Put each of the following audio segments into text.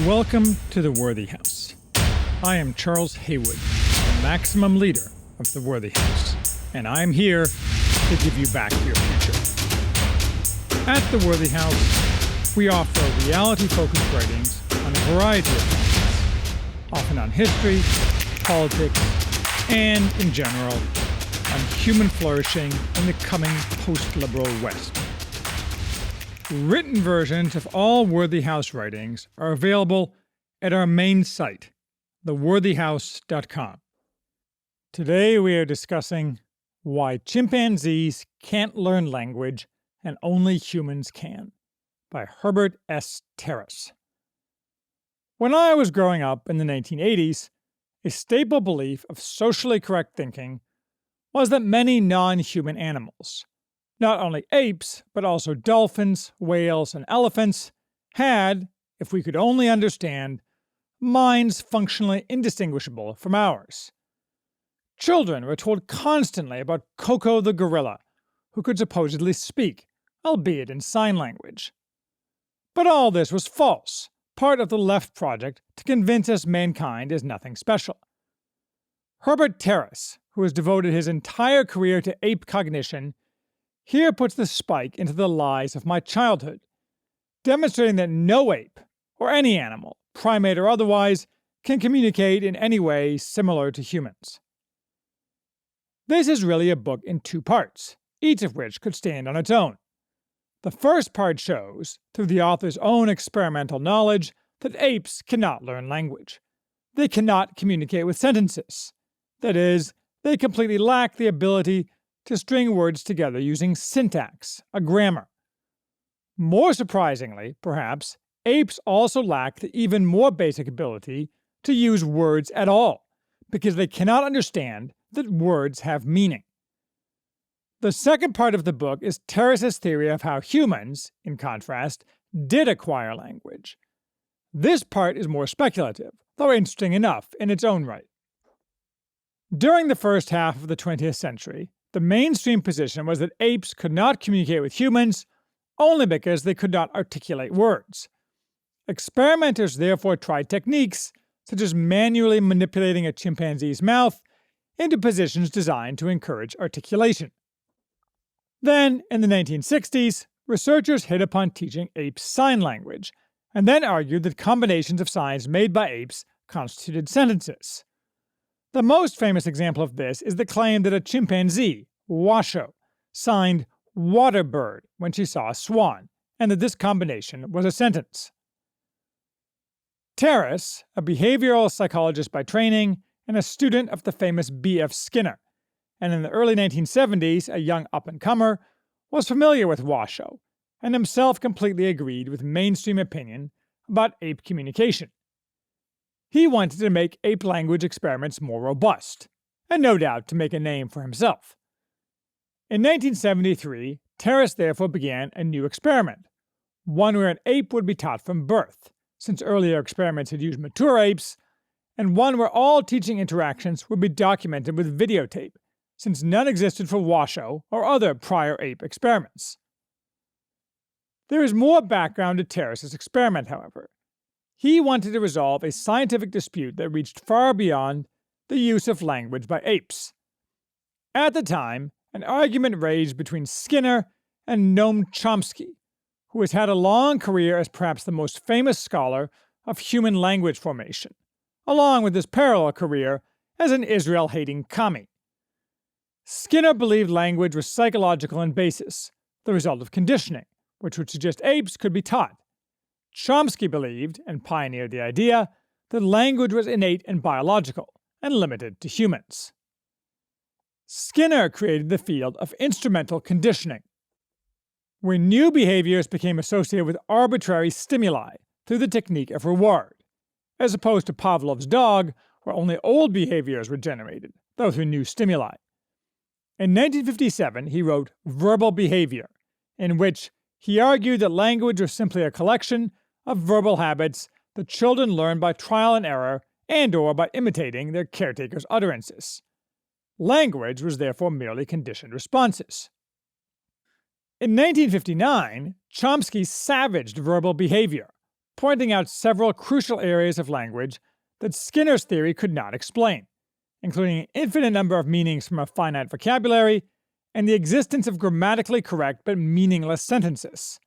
Welcome to the Worthy House. I am Charles Haywood, the maximum leader of the Worthy House, and I am here to give you back your future. At the Worthy House, we offer reality-focused writings on a variety of topics, often on history, politics, and, in general, on human flourishing in the coming post-liberal West. Written versions of all Worthy House writings are available at our main site, theworthyhouse.com. Today we are discussing Why Chimpanzees Can't Learn Language and Only Humans Can, by Herbert S. Terrace. When I was growing up in the 1980s, a staple belief of socially correct thinking was that many non-human animals, not only apes, but also dolphins, whales, and elephants, had, if we could only understand, minds functionally indistinguishable from ours. Children were told constantly about Koko the gorilla, who could supposedly speak, albeit in sign language. But all this was false, part of the left project to convince us mankind is nothing special. Herbert Terrace, who has devoted his entire career to ape cognition, here puts the spike into the lies of my childhood, demonstrating that no ape, or any animal, primate or otherwise, can communicate in any way similar to humans. This is really a book in two parts, each of which could stand on its own. The first part shows, through the author's own experimental knowledge, that apes cannot learn language. They cannot communicate with sentences. That is, they completely lack the ability to string words together using syntax, a grammar. More surprisingly, perhaps, apes also lack the even more basic ability to use words at all, because they cannot understand that words have meaning. The second part of the book is Terrace's theory of how humans, in contrast, did acquire language. This part is more speculative, though interesting enough in its own right. During the first half of the 20th century, the mainstream position was that apes could not communicate with humans only because they could not articulate words. Experimenters therefore tried techniques such as manually manipulating a chimpanzee's mouth into positions designed to encourage articulation. Then, in the 1960s, researchers hit upon teaching apes sign language, and then argued that combinations of signs made by apes constituted sentences. The most famous example of this is the claim that a chimpanzee, Washoe, signed water bird when she saw a swan, and that this combination was a sentence. Terrace, a behavioral psychologist by training and a student of the famous B.F. Skinner, and in the early 1970s a young up-and-comer, was familiar with Washoe, and himself completely agreed with mainstream opinion about ape communication. He wanted to make ape language experiments more robust, and no doubt to make a name for himself. In 1973, Terrace therefore began a new experiment, one where an ape would be taught from birth, since earlier experiments had used mature apes, and one where all teaching interactions would be documented with videotape, since none existed for Washoe or other prior ape experiments. There is more background to Terrace's experiment, however. He wanted to resolve a scientific dispute that reached far beyond the use of language by apes. At the time, an argument raged between Skinner and Noam Chomsky, who has had a long career as perhaps the most famous scholar of human language formation, along with his parallel career as an Israel-hating commie. Skinner believed language was psychological in basis, the result of conditioning, which would suggest apes could be taught. Chomsky believed, and pioneered the idea, that language was innate and biological, and limited to humans. Skinner created the field of instrumental conditioning, where new behaviors became associated with arbitrary stimuli through the technique of reward, as opposed to Pavlov's dog, where only old behaviors were generated, though through new stimuli. In 1957, he wrote Verbal Behavior, in which he argued that language was simply a collection of verbal habits that children learn by trial and error and/or by imitating their caretakers' utterances. Language was therefore merely conditioned responses. In 1959, Chomsky savaged verbal behavior, pointing out several crucial areas of language that Skinner's theory could not explain, including an infinite number of meanings from a finite vocabulary and the existence of grammatically correct but meaningless sentences.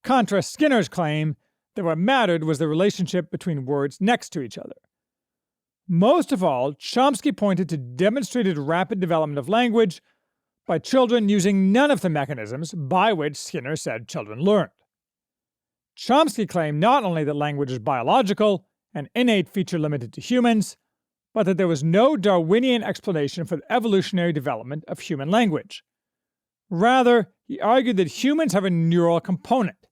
Contra Skinner's claim that what mattered was the relationship between words next to each other. Most of all, Chomsky pointed to demonstrated rapid development of language by children using none of the mechanisms by which Skinner said children learned. Chomsky claimed not only that language is biological, an innate feature limited to humans, but that there was no Darwinian explanation for the evolutionary development of human language. Rather, he argued that humans have a neural component,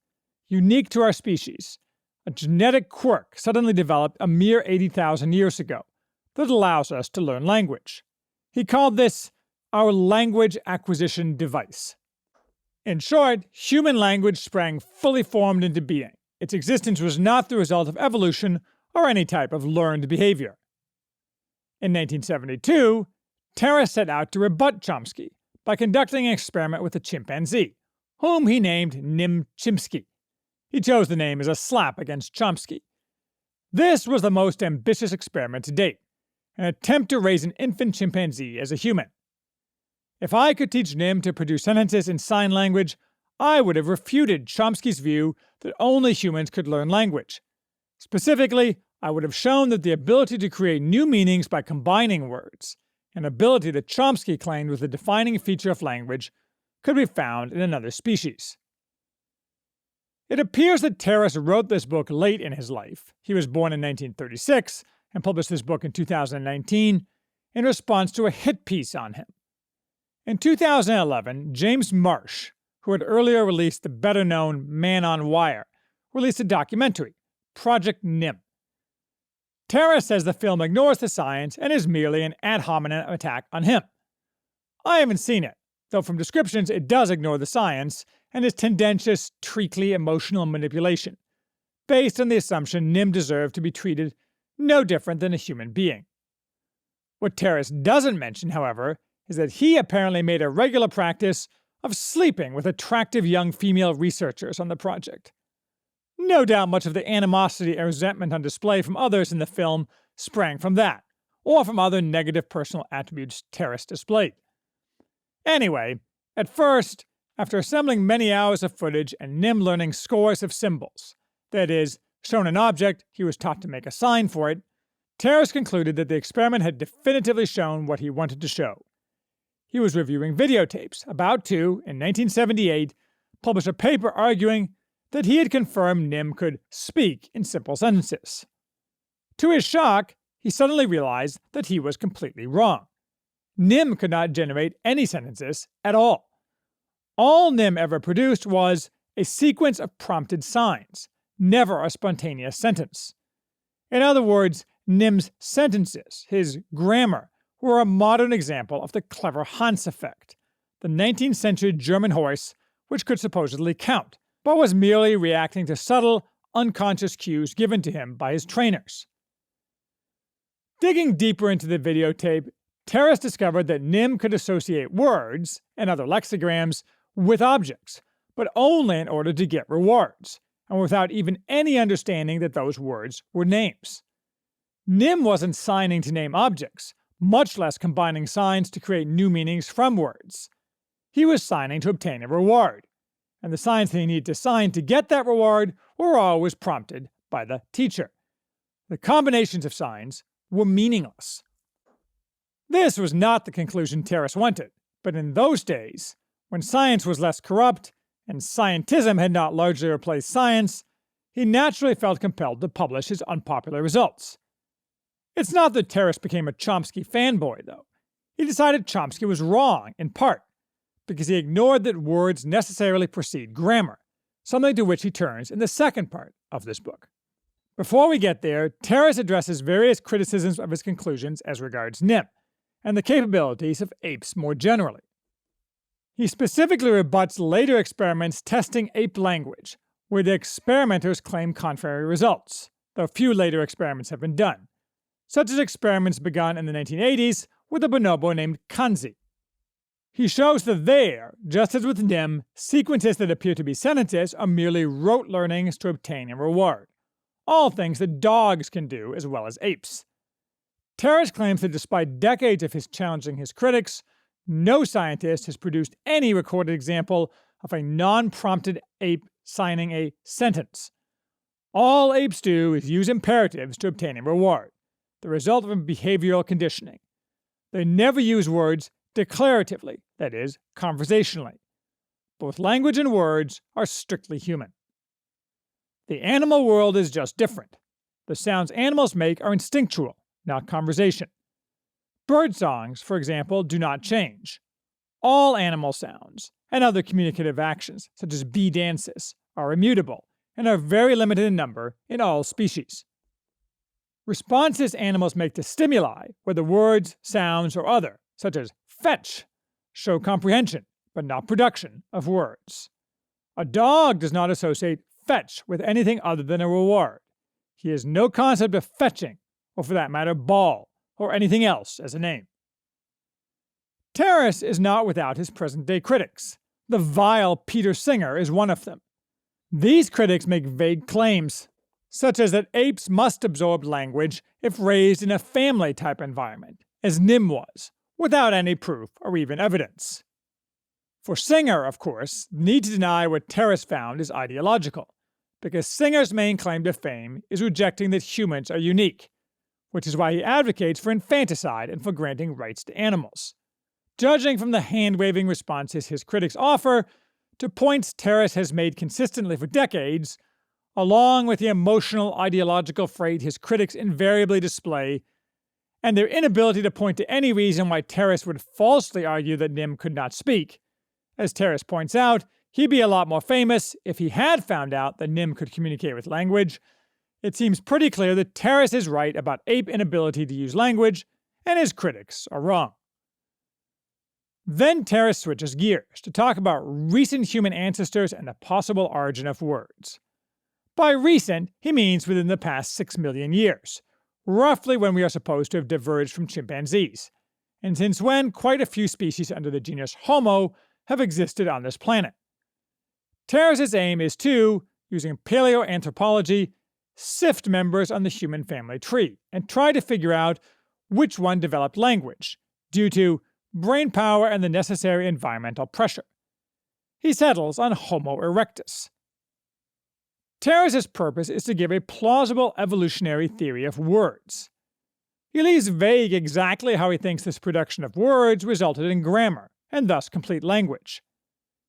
unique to our species, a genetic quirk suddenly developed a mere 80,000 years ago that allows us to learn language. He called this our language acquisition device. In short, human language sprang fully formed into being. Its existence was not the result of evolution or any type of learned behavior. In 1972, Terrace set out to rebut Chomsky by conducting an experiment with a chimpanzee, whom he named Nim Chimpsky. He chose the name as a slap against Chomsky. This was the most ambitious experiment to date, an attempt to raise an infant chimpanzee as a human. If I could teach Nim to produce sentences in sign language, I would have refuted Chomsky's view that only humans could learn language. Specifically, I would have shown that the ability to create new meanings by combining words, an ability that Chomsky claimed was the defining feature of language, could be found in another species. It appears that Terrace wrote this book late in his life. He was born in 1936 and published this book in 2019 in response to a hit piece on him. In 2011, James Marsh, who had earlier released the better-known Man on Wire, released a documentary, Project Nim. Terrace says the film ignores the science and is merely an ad hominem attack on him. I haven't seen it, though from descriptions it does ignore the science and is tendentious, treacly emotional manipulation, based on the assumption Nim deserved to be treated no different than a human being. What Terrace doesn't mention, however, is that he apparently made a regular practice of sleeping with attractive young female researchers on the project. No doubt much of the animosity and resentment on display from others in the film sprang from that, or from other negative personal attributes Terrace displayed. Anyway, at first, after assembling many hours of footage and Nim learning scores of symbols, that is, shown an object, he was taught to make a sign for it, Terrace concluded that the experiment had definitively shown what he wanted to show. He was reviewing videotapes, about to, in 1978, publish a paper arguing that he had confirmed Nim could speak in simple sentences. To his shock, he suddenly realized that he was completely wrong. Nim could not generate any sentences at all. All Nim ever produced was a sequence of prompted signs, never a spontaneous sentence. In other words, Nim's sentences, his grammar, were a modern example of the clever Hans effect, the 19th century German horse which could supposedly count, but was merely reacting to subtle, unconscious cues given to him by his trainers. Digging deeper into the videotape, Terrace discovered that Nim could associate words, and other lexicograms, with objects, but only in order to get rewards, and without even any understanding that those words were names. Nim wasn't signing to name objects, much less combining signs to create new meanings from words. He was signing to obtain a reward, and the signs that he needed to sign to get that reward were always prompted by the teacher. The combinations of signs were meaningless. This was not the conclusion Terrace wanted, but in those days, when science was less corrupt and scientism had not largely replaced science, he naturally felt compelled to publish his unpopular results. It's not that Terrace became a Chomsky fanboy, though. He decided Chomsky was wrong, in part, because he ignored that words necessarily precede grammar, something to which he turns in the second part of this book. Before we get there, Terrace addresses various criticisms of his conclusions as regards Nim, and the capabilities of apes more generally. He specifically rebuts later experiments testing ape language, where the experimenters claim contrary results, though few later experiments have been done, such as experiments begun in the 1980s with a bonobo named Kanzi. He shows that there, just as with Nim, sequences that appear to be sentences are merely rote learnings to obtain a reward, all things that dogs can do as well as apes. Terrace claims that despite decades of his challenging his critics, no scientist has produced any recorded example of a non-prompted ape signing a sentence. All apes do is use imperatives to obtain a reward, the result of behavioral conditioning. They never use words declaratively, that is, conversationally. Both language and words are strictly human. The animal world is just different. The sounds animals make are instinctual, not conversation. Bird songs, for example, do not change. All animal sounds, and other communicative actions, such as bee dances, are immutable and are very limited in number in all species. Responses animals make to stimuli, whether words, sounds, or other, such as fetch, show comprehension, but not production, of words. A dog does not associate fetch with anything other than a reward. He has no concept of fetching, or for that matter, ball, or anything else as a name. Terrace is not without his present-day critics. The vile Peter Singer is one of them. These critics make vague claims, such as that apes must absorb language if raised in a family-type environment, as Nim was, without any proof or even evidence. For Singer, of course, the need to deny what Terrace found is ideological, because Singer's main claim to fame is rejecting that humans are unique, which is why he advocates for infanticide and for granting rights to animals. Judging from the hand-waving responses his critics offer to points Terrace has made consistently for decades, along with the emotional ideological freight his critics invariably display, and their inability to point to any reason why Terrace would falsely argue that Nim could not speak. As Terrace points out, he'd be a lot more famous if he had found out that Nim could communicate with language. It seems pretty clear that Terrace is right about ape inability to use language, and his critics are wrong. Then Terrace switches gears to talk about recent human ancestors and the possible origin of words. By recent, he means within the past 6 million years, roughly when we are supposed to have diverged from chimpanzees, and since when quite a few species under the genus Homo have existed on this planet. Terrace's aim is to, using paleoanthropology, sift members on the human family tree and try to figure out which one developed language, due to brain power and the necessary environmental pressure. He settles on Homo erectus. Terrace's purpose is to give a plausible evolutionary theory of words. He leaves vague exactly how he thinks this production of words resulted in grammar, and thus complete language.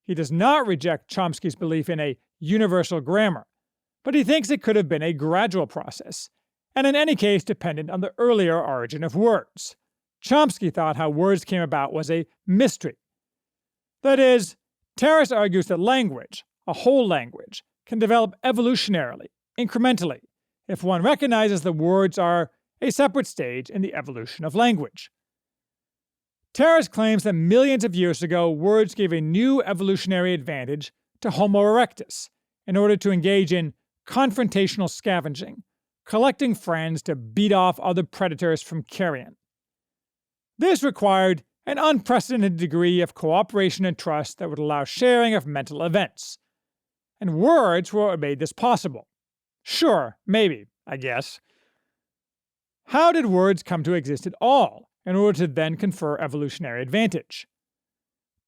He does not reject Chomsky's belief in a universal grammar, but he thinks it could have been a gradual process, and in any case dependent on the earlier origin of words. Chomsky thought how words came about was a mystery. That is, Terrace argues that language, a whole language, can develop evolutionarily, incrementally, if one recognizes that words are a separate stage in the evolution of language. Terrace claims that millions of years ago, words gave a new evolutionary advantage to Homo erectus in order to engage in confrontational scavenging, collecting friends to beat off other predators from carrion. This required an unprecedented degree of cooperation and trust that would allow sharing of mental events. And words were what made this possible. Sure, maybe, I guess. How did words come to exist at all in order to then confer evolutionary advantage?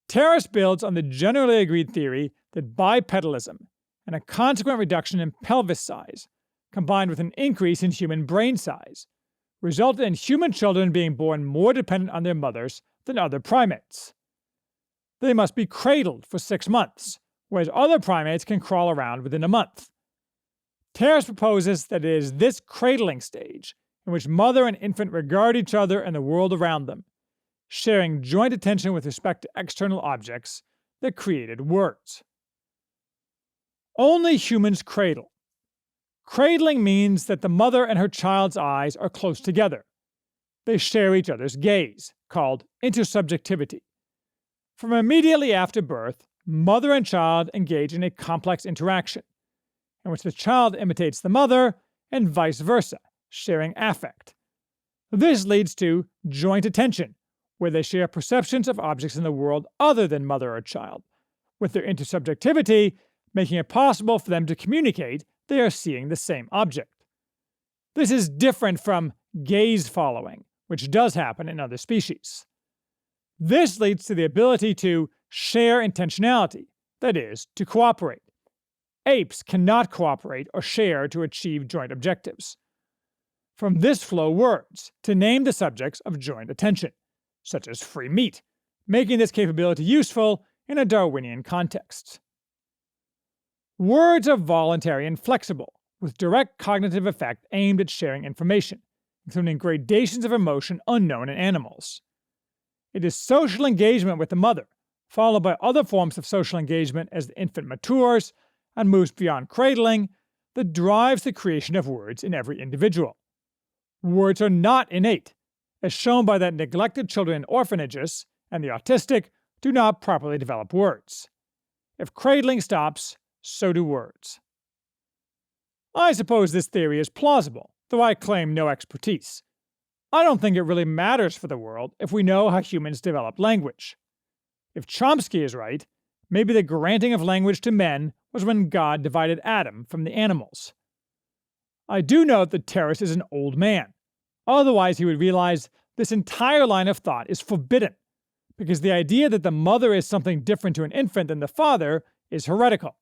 Terrace builds on the generally agreed theory that bipedalism and a consequent reduction in pelvis size, combined with an increase in human brain size, resulted in human children being born more dependent on their mothers than other primates. They must be cradled for 6 months, whereas other primates can crawl around within a month. Terrace proposes that it is this cradling stage in which mother and infant regard each other and the world around them, sharing joint attention with respect to external objects, that created words. Only humans cradle. Cradling means that the mother and her child's eyes are close together. They share each other's gaze, called intersubjectivity. From immediately after birth, mother and child engage in a complex interaction, in which the child imitates the mother, and vice versa, sharing affect. This leads to joint attention, where they share perceptions of objects in the world other than mother or child, with their intersubjectivity making it possible for them to communicate they are seeing the same object. This is different from gaze following, which does happen in other species. This leads to the ability to share intentionality, that is, to cooperate. Apes cannot cooperate or share to achieve joint objectives. From this flow words to name the subjects of joint attention, such as free meat, making this capability useful in a Darwinian context. Words are voluntary and flexible, with direct cognitive effect aimed at sharing information, including gradations of emotion unknown in animals. It is social engagement with the mother, followed by other forms of social engagement as the infant matures and moves beyond cradling, that drives the creation of words in every individual. Words are not innate, as shown by that neglected children in orphanages and the autistic do not properly develop words. If cradling stops, so do words. I suppose this theory is plausible, though I claim no expertise. I don't think it really matters for the world if we know how humans develop language. If Chomsky is right, maybe the granting of language to men was when God divided Adam from the animals. I do note that Terrace is an old man. Otherwise, he would realize this entire line of thought is forbidden, because the idea that the mother is something different to an infant than the father is heretical.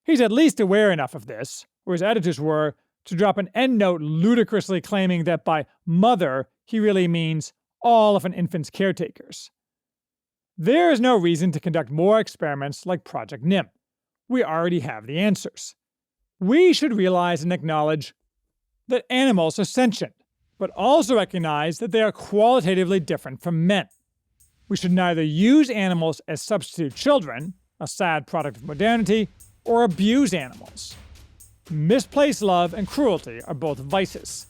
He's at least aware enough of this, or his editors were, to drop an endnote ludicrously claiming that by mother he really means all of an infant's caretakers. There is no reason to conduct more experiments like Project NIM. We already have the answers. We should realize and acknowledge that animals are sentient, but also recognize that they are qualitatively different from men. We should neither use animals as substitute children, a sad product of modernity, or abuse animals. Misplaced love and cruelty are both vices.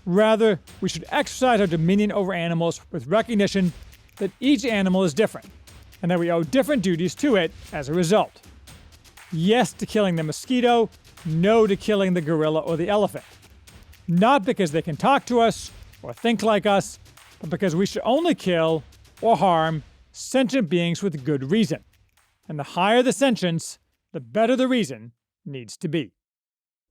Rather, we should exercise our dominion over animals with recognition that each animal is different, and that we owe different duties to it as a result. Yes to killing the mosquito, no to killing the gorilla or the elephant. Not because they can talk to us or think like us, but because we should only kill or harm sentient beings with good reason. And the higher the sentience, the better the reason needs to be.